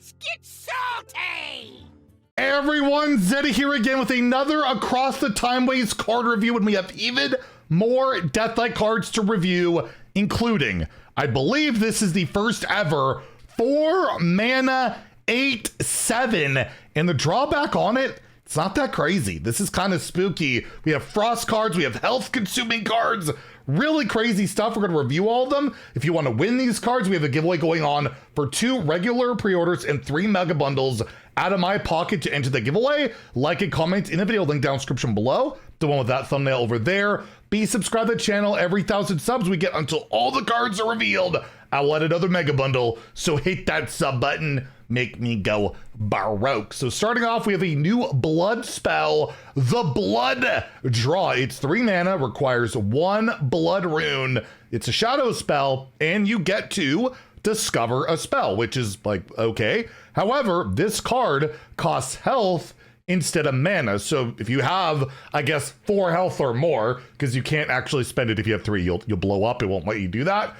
Let's get salty! Hey everyone, Zeddy here again with another Across the Timeways card review, and we have even more Deathlite cards to review, including, I believe this is the first ever 4 mana 8/7, and the drawback on it, it's not that crazy. This is kind of spooky. We have frost cards, we have health consuming cards, really crazy stuff. We're going to review all of them. If you want to win these cards, we have a giveaway going on for 2 regular pre-orders and 3 mega bundles out of my pocket to enter the giveaway. Like and comment in the video link down description below, the one with that thumbnail over there. Be subscribed to the channel. Every 1,000 subs we get until all the cards are revealed, I will add another mega bundle, so hit that sub button, make me go baroque. So starting off, we have a new blood spell, the Blood Draw. It's 3 mana, requires 1 blood rune. It's a shadow spell, and you get to discover a spell, which is like, okay. However, this card costs health instead of mana. So if you have, I guess, 4 health or more, because you can't actually spend it if you have 3, you'll blow up. It won't let you do that.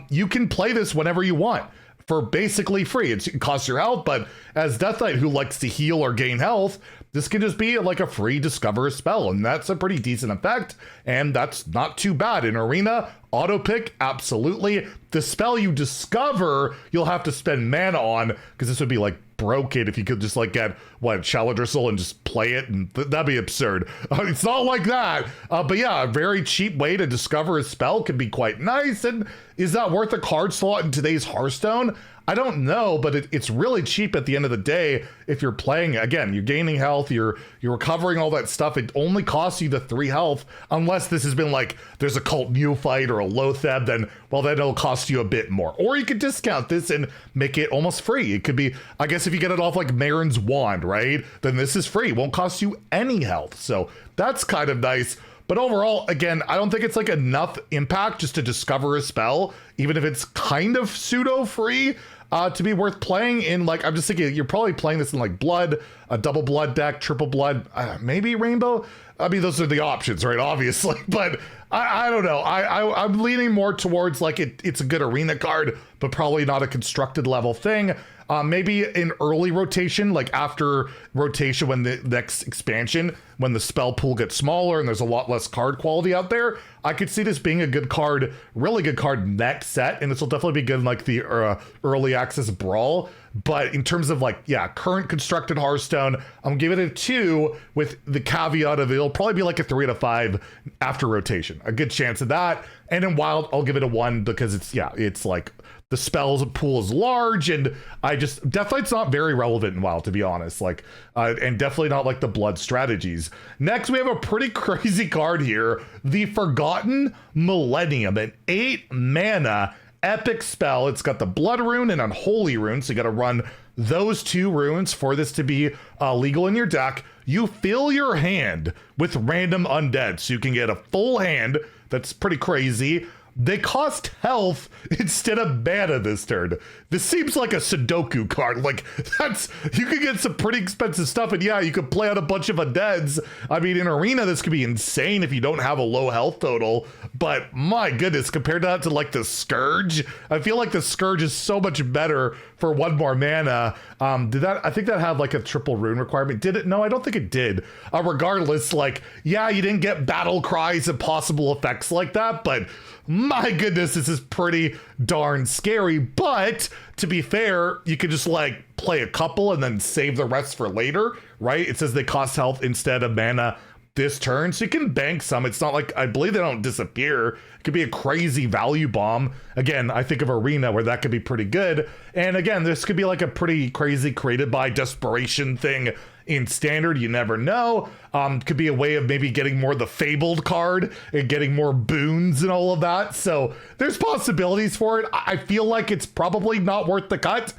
You can play this whenever you want for basically free. It costs your health, but as Deathlite, who likes to heal or gain health, this can just be like a free discover a spell, and that's a pretty decent effect, and that's not too bad. In Arena, auto pick, absolutely. The spell you discover, you'll have to spend mana on, because this would be like broken if you could just like get, what, Shallow Dristle and just play it, and that'd be absurd. It's not like that, but yeah, a very cheap way to discover a spell could be quite nice. And is that worth a card slot in today's Hearthstone? I don't know, but it's really cheap at the end of the day. If you're playing, again, you're gaining health, you're recovering all that stuff. It only costs you the 3 health, unless this has been like, there's a Cult Neophyte or a Lotheb, then, well, then it'll cost you a bit more. Or you could discount this and make it almost free. It could be, I guess if you get it off like Marin's Wand, right? Then this is free, won't cost you any health. So that's kind of nice. But overall, again, I don't think it's like enough impact just to discover a spell, even if it's kind of pseudo free, to be worth playing in. Like, I'm just thinking you're probably playing this in like Blood, a double Blood deck, triple Blood, maybe Rainbow. I mean, those are the options, right? Obviously, but I don't know. I'm leaning more towards like it's a good arena card, but probably not a constructed level thing. Maybe in early rotation, like after rotation, when the next expansion, when the spell pool gets smaller and there's a lot less card quality out there, I could see this being a good card, really good card next set, and this will definitely be good in like the early access brawl. But in terms of like, yeah, current constructed Hearthstone, I'm giving it a 2 with the caveat of it'll probably be like a 3 out of 5 after rotation. A good chance of that. And in Wild, I'll give it a 1 because it's like the spells pool is large, and Deathlite's not very relevant in Wild, to be honest. Like, and definitely not like the Blood strategies. Next, we have a pretty crazy card here, the Forgotten Millennium, an 8 mana epic spell. It's got the Blood rune and Unholy rune, so you got to run those 2 runes for this to be legal in your deck. You fill your hand with random undead, so you can get a full hand. That's pretty crazy. They cost health instead of mana this turn. This seems like a Sudoku card. Like, you could get some pretty expensive stuff, and yeah, you could play out a bunch of undeads. I mean, in Arena, this could be insane if you don't have a low health total, but my goodness, compared to that to like the Scourge, I feel like the Scourge is so much better for 1 more mana. I think that had like a triple rune requirement. Did it? No, I don't think it did. Regardless, like, yeah, you didn't get battle cries and possible effects like that, but my goodness, this is pretty darn scary. But to be fair, you could just like play a couple and then save the rest for later, right? It says they cost health instead of mana this turn, so you can bank some. It's not like, I believe they don't disappear. It could be a crazy value bomb. Again, I think of Arena where that could be pretty good. And again, this could be like a pretty crazy created by desperation thing in Standard. You never know. Could be a way of maybe getting more of the Fabled card and getting more boons and all of that. So there's possibilities for it. I feel like it's probably not worth the cut.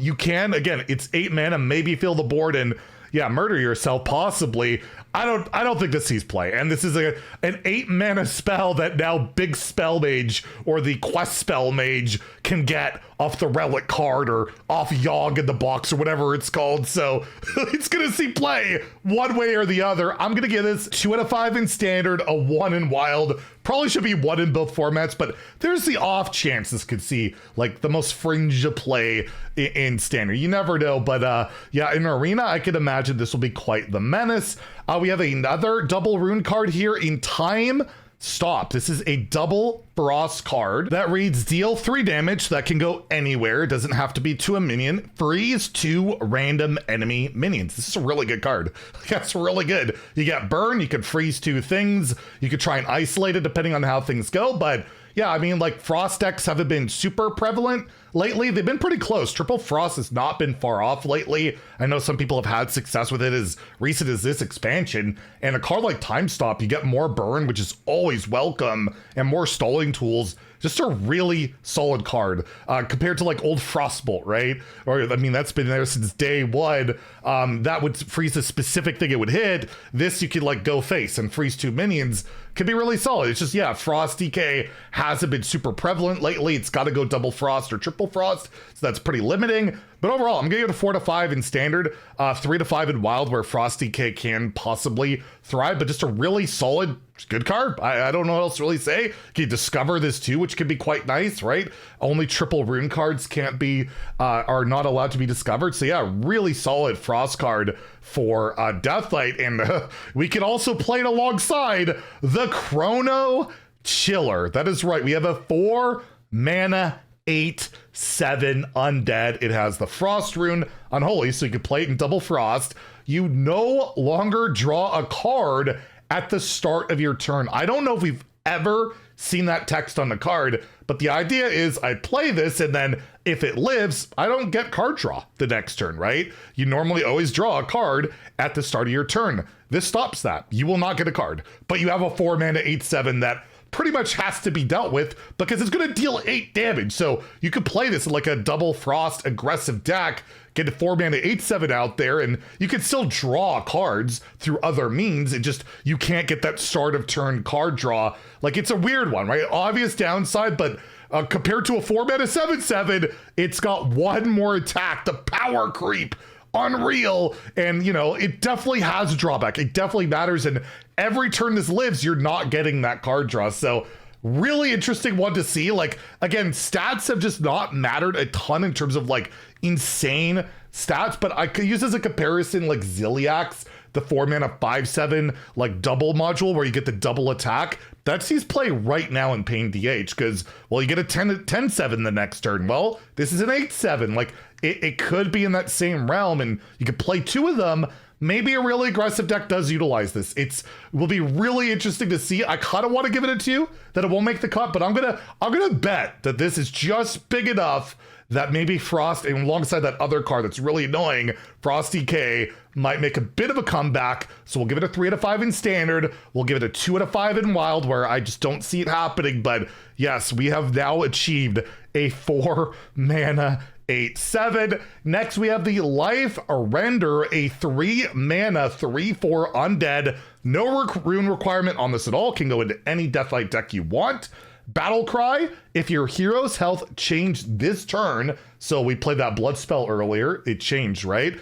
You can, again, it's 8 mana, maybe fill the board and yeah, murder yourself, possibly. I don't think this sees play. And this is an 8 mana spell that now Big Spell Mage or the Quest Spell Mage can get off the relic card or off Yogg in the box or whatever it's called. So it's going to see play one way or the other. I'm going to give this 2 out of 5 in standard, a 1 in wild. Probably should be 1 in both formats, but there's the off chance this could see like the most fringe of play in standard. You never know, but yeah, in arena, I could imagine this will be quite the menace. We have another double rune card here in Time Stop. This is a double Frost card that reads deal 3 damage that can go anywhere. It doesn't have to be to a minion. Freeze 2 random enemy minions. This is a really good card. That's really good. You get burn, you could freeze 2 things. You could try and isolate it depending on how things go, but yeah, I mean, like, Frost decks haven't been super prevalent lately. They've been pretty close. Triple Frost has not been far off lately. I know some people have had success with it as recent as this expansion. And a card like Time Stop, you get more burn, which is always welcome, and more stalling tools. Just a really solid card compared to like old Frostbolt, right? Or I mean, that's been there since day one. That would freeze a specific thing it would hit. This you could like go face and freeze 2 minions. Could be really solid. It's just, yeah, Frost DK hasn't been super prevalent lately. It's got to go double Frost or triple Frost, so that's pretty limiting. But overall, I'm going to give it a 4 to 5 in standard, 3 to 5 in wild, where Frost DK can possibly thrive, but just a really solid, good card. I don't know what else to really say. You can discover this too, which can be quite nice, right? Only triple rune cards can't be, are not allowed to be discovered. So yeah, really solid Frost card for Deathlight. And we can also play it alongside the Chrono Chiller. That is right. We have a 4 mana 8/7 undead. It has the Frost rune Unholy, so you can play it in double Frost. You no longer draw a card at the start of your turn. I don't know if we've ever seen that text on the card, but the idea is I play this, and then if it lives, I don't get card draw the next turn, right? You normally always draw a card at the start of your turn. This stops that. You will not get a card, but you have a 4 mana 8/7 that pretty much has to be dealt with because it's going to deal 8 damage. So you could play this like a double Frost aggressive deck, get a 4 mana 8/7 out there, and you can still draw cards through other means. It just, you can't get that start of turn card draw. Like, it's a weird one, right? Obvious downside, but compared to a 4 mana 7/7, it's got 1 more attack. The power creep, unreal. And you know, it definitely has a drawback. It definitely matters, and every turn this lives, you're not getting that card draw. So really interesting one to see. Like, again, stats have just not mattered a ton in terms of like insane stats, but I could use as a comparison like Ziliax, the 4 mana 5/7 like double module where you get the double attack. That sees play right now in Pain DH because, well, you get a 10/7 the next turn. Well, this is an 8/7. Like, it could be in that same realm, and you could play 2 of them. Maybe a really aggressive deck does utilize this. It will be really interesting to see. I kind of want to give it a 2 that it won't make the cut, but I'm gonna bet that this is just big enough that maybe Frost, and alongside that other card that's really annoying, Frost DK, might make a bit of a comeback. So we'll give it a 3 out of 5 in standard. We'll give it a 2 out of 5 in wild, where I just don't see it happening. But yes, we have now achieved a 4 mana 8/7. Next, we have the Life Render, a 3 mana 3/4 undead. No rune requirement on this at all. Can go into any Deathlight deck you want. Battle Cry, if your hero's health changed this turn, so we played that blood spell earlier, it changed, right?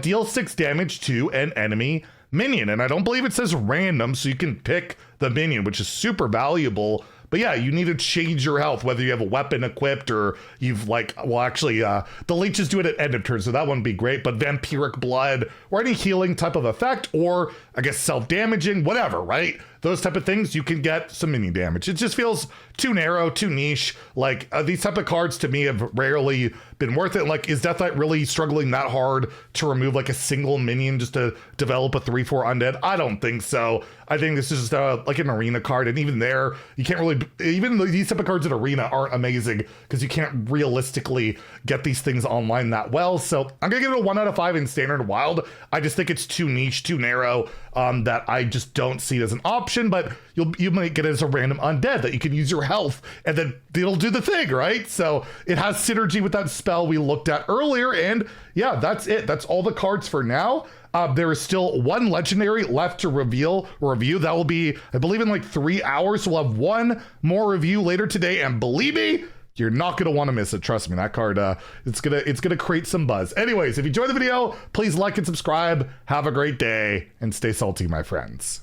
Deal 6 damage to an enemy minion. And I don't believe it says random, so you can pick the minion, which is super valuable. But yeah, you need to change your health, whether you have a weapon equipped or you've like, well, actually, the leeches do it at end of turn, so that wouldn't be great, but vampiric blood or any healing type of effect, or I guess self-damaging, whatever, right? Those type of things, you can get some mini damage. It just feels too narrow, too niche. Like, these type of cards to me have rarely been worth it. Like, is Deathlight really struggling that hard to remove like a single minion just to develop a 3/4 undead? I don't think so. I think this is just like an arena card, and even there, you can't really, even these type of cards in arena aren't amazing because you can't realistically get these things online that well. So I'm gonna give it a 1 out of 5 in standard wild. I just think it's too niche, too narrow. that I just don't see as an option, but you might get it as a random undead that you can use your health and then it'll do the thing, right? So it has synergy with that spell we looked at earlier, and yeah, that's it. That's all the cards for now. There is still one legendary left to review. That will be, I believe, in like 3 hours. We'll have one more review later today, and believe me, you're not going to want to miss it. Trust me, that card, it's gonna create some buzz. Anyways, if you enjoyed the video, please like and subscribe. Have a great day and stay salty, my friends.